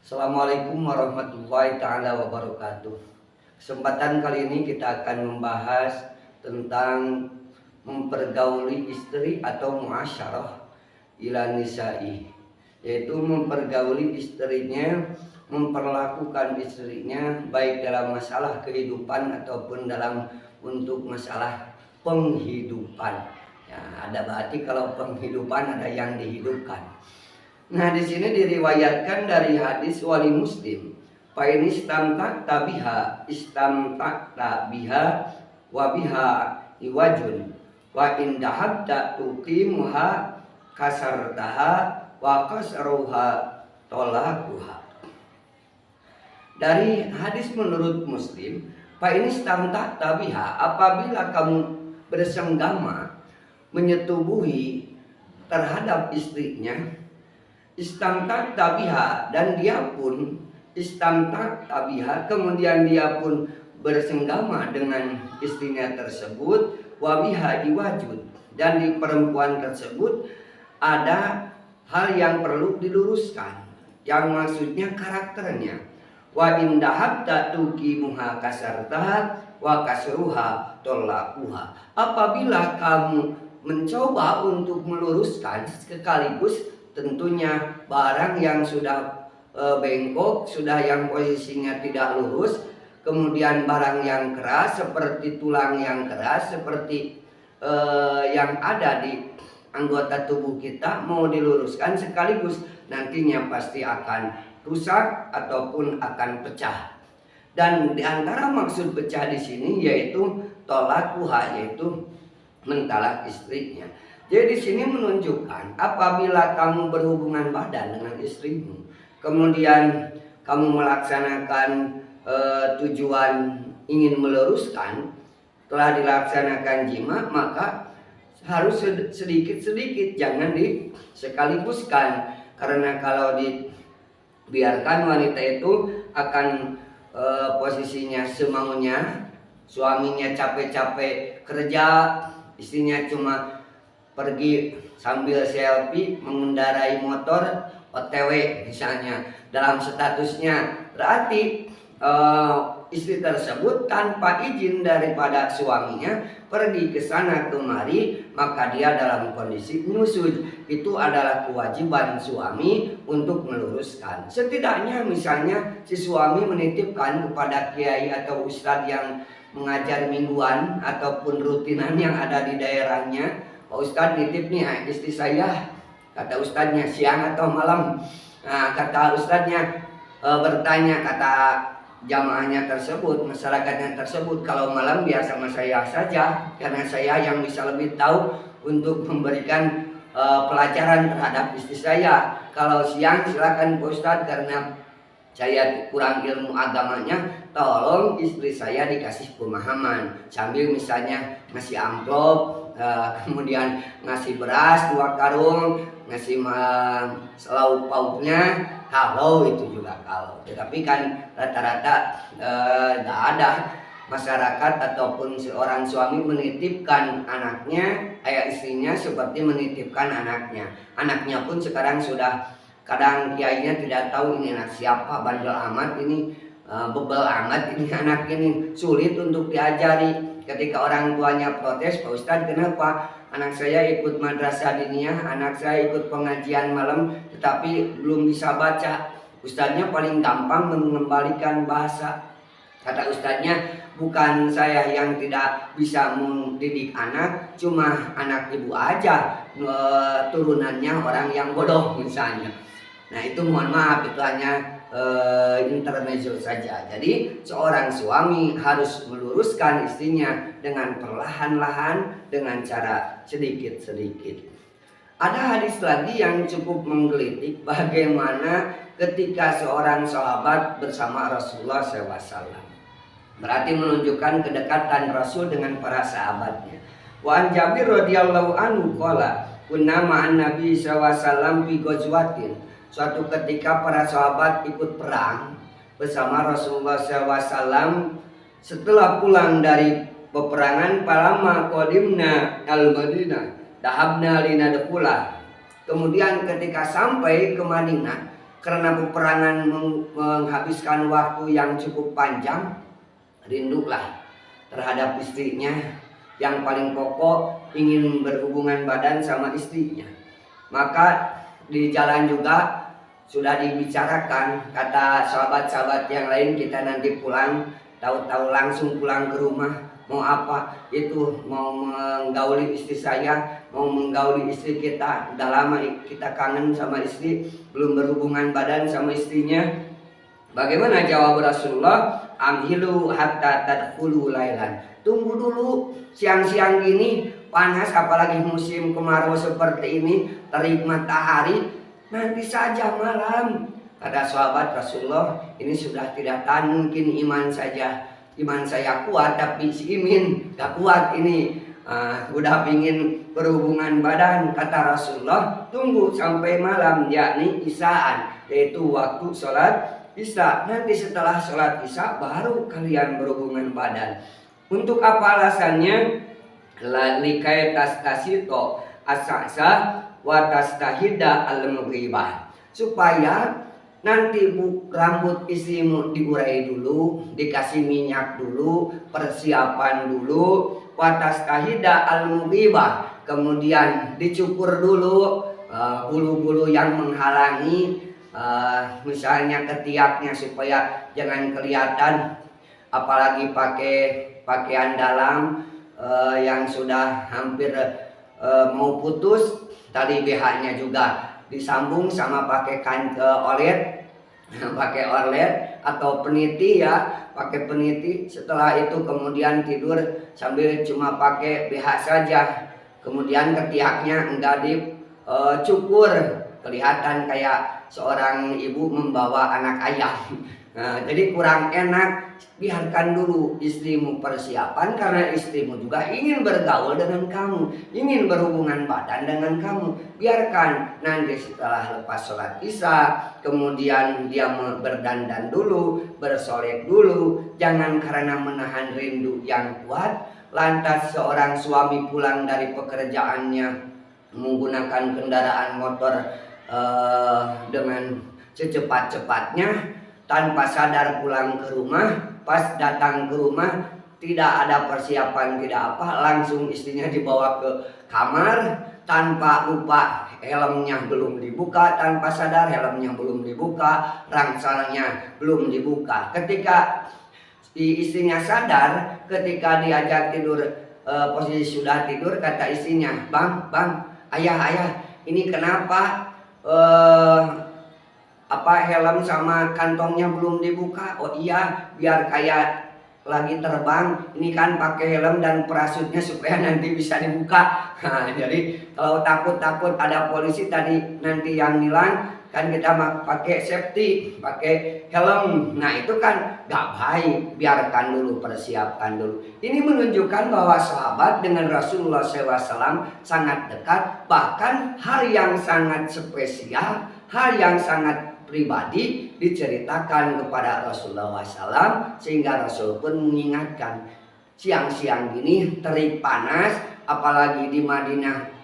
Assalamualaikum warahmatullahi taala wabarakatuh. Kesempatan kali ini kita akan membahas tentang mempergauli istri atau muasyarah ila nisa'i, yaitu mempergauli istrinya, memperlakukan istrinya baik dalam masalah kehidupan ataupun dalam untuk masalah penghidupan. Ya, ada berarti kalau penghidupan ada yang dihidupkan. Nah, di sini diriwayatkan dari hadis wali Muslim. Fa in istamta'ta biha wa biha iwajun wa in dahabta tuqimuha kasartaha wa kasruha tolakuha. Dari hadis menurut Muslim, fa in istamta'ta biha, apabila kamu bersenggama menyetubuhi terhadap istrinya, istamtak tabiha, dan dia pun istamtak tabiha, kemudian dia pun bersenggama dengan istrinya tersebut, wabiha iwajud, dan di perempuan tersebut ada hal yang perlu diluruskan, yang maksudnya karakternya. Wa indahabta tuqimuha kasartaha wa kasruha tolakuha. Apabila kamu mencoba untuk meluruskan sekaligus, tentunya barang yang sudah bengkok, sudah yang posisinya tidak lurus, kemudian barang yang keras seperti tulang yang keras, seperti yang ada di anggota tubuh kita mau diluruskan sekaligus, nantinya pasti akan rusak ataupun akan pecah. Dan di antara maksud pecah di sini yaitu tolakuha, yaitu mentalak istrinya. Jadi di sini menunjukkan apabila kamu berhubungan badan dengan istrimu, kemudian kamu melaksanakan tujuan ingin meluruskan, telah dilaksanakan jima, maka harus sedikit-sedikit, jangan disekaligus-kan. Karena kalau dibiarkan, wanita itu akan posisinya semaunya, suaminya capek-capek kerja, istrinya cuma pergi sambil selfie mengendarai motor OTW misalnya dalam statusnya, berarti istri tersebut tanpa izin daripada suaminya pergi ke sana kemari, maka dia dalam kondisi nyusud. Itu adalah kewajiban suami untuk meluruskan. Setidaknya misalnya si suami menitipkan kepada kiai atau ustadz yang mengajar mingguan ataupun rutinan yang ada di daerahnya, Pak Ustadz nitip nih istri saya, kata ustadznya siang atau malam. Nah, kata ustadznya bertanya, kata jamaahnya tersebut, masyarakatnya tersebut, kalau malam biar sama saya saja, karena saya yang bisa lebih tahu untuk memberikan pelajaran terhadap istri saya. Kalau siang silakan Pak Ustadz, karena saya kurang ilmu agamanya, tolong istri saya dikasih pemahaman, sambil misalnya ngasih amplop, kemudian ngasih beras 2 karung, ngasih selauk pauknya, kalau itu juga kalau. Tetapi kan rata-rata nggak ada masyarakat ataupun seorang suami menitipkan anaknya, istrinya seperti menitipkan anaknya. Anaknya pun sekarang sudah, kadang kiainya tidak tahu ini anak siapa, bandel amat ini, bebel amat ini anak ini, sulit untuk diajari. Ketika orang tuanya protes, Pak Ustadz kenapa anak saya ikut madrasah diniyah, anak saya ikut pengajian malam tetapi belum bisa baca. Ustadznya paling gampang mengembalikan bahasa. Kata ustadznya, bukan saya yang tidak bisa mendidik anak, cuma anak ibu aja turunannya orang yang bodoh misalnya. Nah itu mohon maaf, itu hanya intermezzo saja. Jadi seorang suami harus meluruskan istrinya dengan perlahan-lahan, dengan cara sedikit-sedikit. Ada hadis lagi yang cukup menggelitik, bagaimana ketika seorang sahabat bersama Rasulullah SAW. Berarti menunjukkan kedekatan Rasul dengan para sahabatnya. Wa an Jabir radhiyallahu anhu qala kunna ma'an Nabi SAW fi ghazwatin. Suatu ketika para sahabat ikut perang bersama Rasulullah SAW. Setelah pulang dari peperangan, palama qadimna al-Madinah dahabna linadkhula. Kemudian ketika sampai ke Madinah, karena peperangan menghabiskan waktu yang cukup panjang, rindulah terhadap istrinya. Yang paling pokok ingin berhubungan badan sama istrinya. Maka di jalan juga sudah dibicarakan, kata sahabat-sahabat yang lain, kita nanti pulang tahu-tahu langsung pulang ke rumah. Mau apa? Itu mau menggauli istri saya, mau menggauli istri kita. Udah lama kita kangen sama istri, belum berhubungan badan sama istrinya. Bagaimana jawab Rasulullah? Amhilu hatta tadkhulu lailan. Tunggu dulu, siang-siang gini panas, apalagi musim kemarau seperti ini, terik matahari, nanti saja malam. Kata sahabat Rasulullah, ini sudah tidak tahan, mungkin iman saya kuat, tapi si Imin gak kuat ini. Udah pingin berhubungan badan. Kata Rasulullah, tunggu sampai malam, yakni isaan, yaitu waktu sholat isya. Nanti setelah sholat isya baru kalian berhubungan badan. Untuk apa alasannya? Likai tastasito asasa wa tastahida al-mughibah, supaya nanti rambut istrimu diurai dulu, dikasih minyak dulu, persiapan dulu, wa tastahida al-mughibah, kemudian dicukur dulu bulu-bulu yang menghalangi, misalnya ketiaknya, supaya jangan kelihatan, apalagi pakai pakaian dalam yang sudah hampir mau putus. Tadi BH-nya juga disambung sama pakai olet, pakai olet atau peniti ya, pakai peniti. Setelah itu kemudian tidur sambil cuma pakai BH saja, kemudian ketiaknya enggak dicukur, kelihatan kayak seorang ibu membawa anak ayam. Nah, jadi kurang enak. Biarkan dulu istrimu persiapan, karena istrimu juga ingin bergaul dengan kamu, ingin berhubungan badan dengan kamu. Biarkan nanti setelah lepas sholat isya, kemudian dia berdandan dulu, bersolek dulu. Jangan karena menahan rindu yang kuat, lantas seorang suami pulang dari pekerjaannya menggunakan kendaraan motor dengan secepat-cepatnya, tanpa sadar pulang ke rumah. Pas datang ke rumah tidak ada persiapan, tidak apa, langsung istrinya dibawa ke kamar tanpa lupa helmnya belum dibuka, tanpa sadar helmnya belum dibuka, rangsalnya belum dibuka. Ketika istrinya sadar, ketika diajak tidur, posisi sudah tidur, kata istrinya, bang, ayah, ini kenapa helm sama kantongnya belum dibuka? Oh iya, biar kayak lagi terbang, ini kan pakai helm dan parasutnya supaya nanti bisa dibuka. Nah, jadi kalau takut ada polisi tadi nanti yang nilang, kan kita pakai safety, pakai helm. Nah itu kan gak baik, biarkan dulu, persiapkan dulu. Ini menunjukkan bahwa sahabat dengan Rasulullah SAW sangat dekat, bahkan hal yang sangat spesial, hal yang sangat pribadi diceritakan kepada Rasulullah SAW, sehingga Rasul pun mengingatkan. Siang-siang gini terik panas, apalagi di Madinah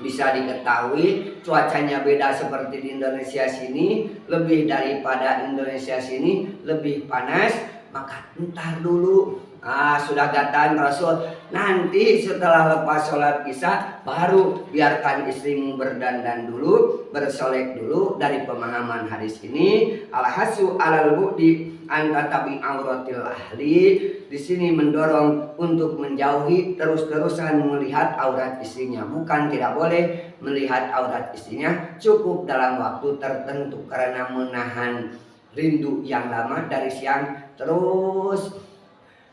bisa diketahui cuacanya beda seperti di Indonesia sini, lebih daripada Indonesia sini lebih panas. Maka entar dulu, sudah katakan Rasul, nanti setelah lepas sholat isya baru biarkan istrimu berdandan dulu, bersolek dulu. Dari pemahaman hadis ini, al-hasu alal bu'di anta tabi auratil ahli, di sini mendorong untuk menjauhi terus-terusan melihat aurat istrinya. Bukan tidak boleh melihat aurat istrinya, cukup dalam waktu tertentu, karena menahan rindu yang lama dari siang. Terus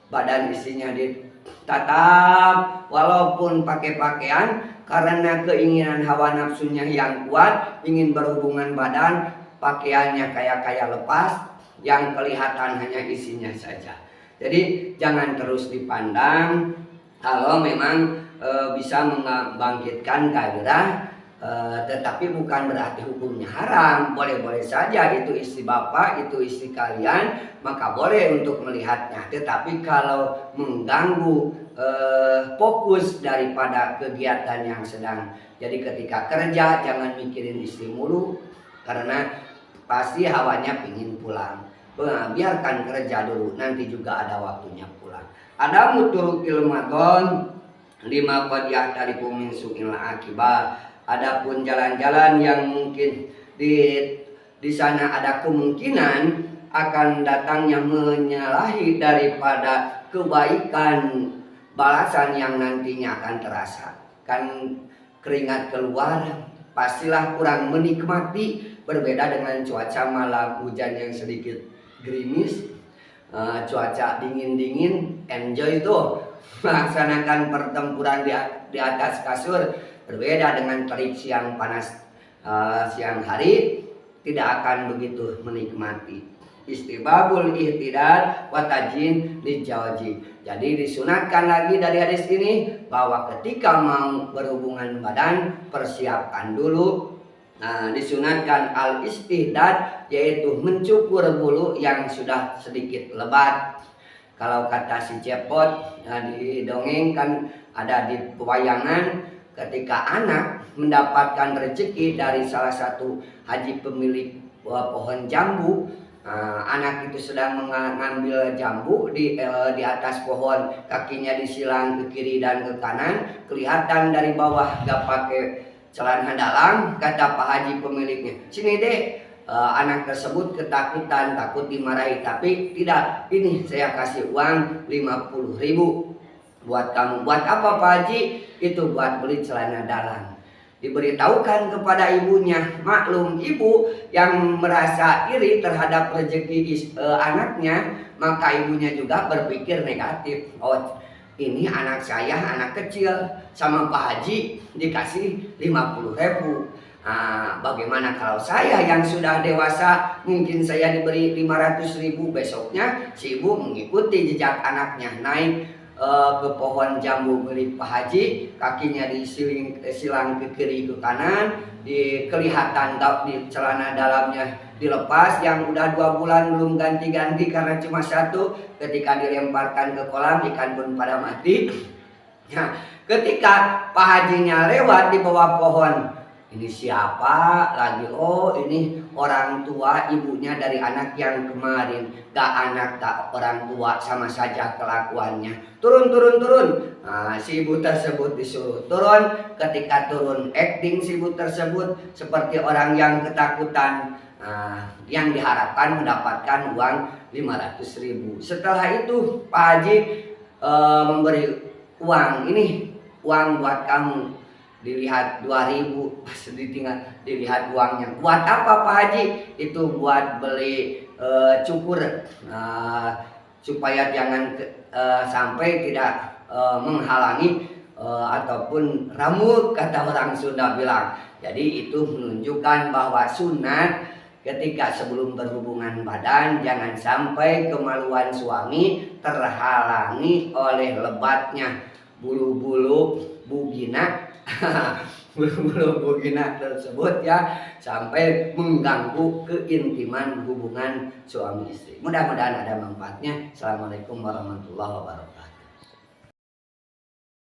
badan istrinya ditatap, walaupun pakai pakaian, karena keinginan hawa nafsunya yang kuat, ingin berhubungan badan, pakaiannya kayak lepas, yang kelihatan hanya isinya saja. Jadi jangan terus dipandang. Kalau memang bisa membangkitkan gairah, tetapi bukan berarti hukumnya haram. Boleh-boleh saja, itu istri bapak, itu istri kalian, maka boleh untuk melihatnya. Tetapi kalau mengganggu fokus daripada kegiatan yang sedang, jadi ketika kerja jangan mikirin istri mulu, karena pasti hawanya pingin pulang. Biarkan kerja dulu, nanti juga ada waktunya pulang. Ada muturuk ilmaton 5 qadiyah tariku min su'il akibah. Adapun jalan-jalan yang mungkin di sana ada kemungkinan akan datangnya menyalahi daripada kebaikan, balasan yang nantinya akan terasa. Kan keringat keluar, pastilah kurang menikmati, berbeda dengan cuaca malam hujan yang sedikit gerimis, cuaca dingin-dingin, enjoy tuh melaksanakan pertempuran di atas kasur, berbeda dengan terik siang panas siang hari, tidak akan begitu menikmati. Istibabul ihtidal wa tajin lijawaji. Jadi disunatkan lagi dari hadis ini bahwa ketika mau berhubungan badan, persiapkan dulu. Disunatkan al-istihdad, yaitu mencukur bulu yang sudah sedikit lebat. Kalau kata si Cepot, di dongeng kan ada di pewayangan, ketika anak mendapatkan rezeki dari salah satu haji pemilik pohon jambu, anak itu sedang mengambil jambu di atas pohon, kakinya disilang ke kiri dan ke kanan, kelihatan dari bawah gak pakai celana dalam. Kata Pak Haji pemiliknya, sini deh. Anak tersebut ketakutan, takut dimarahi, tapi tidak, ini saya kasih uang 50.000 buat kamu. Buat apa Pak Haji? Itu buat beli celana dalam. Diberitahukan kepada ibunya. Maklum, ibu yang merasa iri terhadap rezeki anaknya, maka ibunya juga berpikir negatif. Oh, ini anak saya, anak kecil, sama Pak Haji dikasih 50.000. Bagaimana kalau saya yang sudah dewasa, mungkin saya diberi 500.000, besoknya si ibu mengikuti jejak anaknya, naik ke pohon jambu milik Pak Haji, kakinya disilang ke kiri ke kanan, kelihatan di celana dalamnya dilepas yang udah 2 bulan belum ganti-ganti karena cuma satu. Ketika dilemparkan ke kolam, ikan pun pada mati. Nah, ketika Pak Hajinya lewat di bawah pohon, ini siapa lagi? Oh, ini orang tua ibunya dari anak yang kemarin. Gak anak, gak orang tua, sama saja kelakuannya. Turun. Si ibu tersebut disuruh turun. Ketika turun, acting si ibu tersebut seperti orang yang ketakutan. Yang diharapkan mendapatkan uang 500.000. Setelah itu Pak Haji memberi uang, ini uang buat kamu. Dilihat 2.000, pas ditinggal dilihat uangnya. Buat apa Pak Haji? Itu buat beli cukur, supaya jangan sampai tidak menghalangi ataupun ramuk, kata orang Sunda bilang. Jadi itu menunjukkan bahwa sunat ketika sebelum berhubungan badan, jangan sampai kemaluan suami terhalangi oleh lebatnya bulu-bulu bugina bulu-bulu bugina tersebut, ya, sampai mengganggu keintiman hubungan suami istri. Mudah-mudahan ada manfaatnya. Assalamualaikum warahmatullahi wabarakatuh.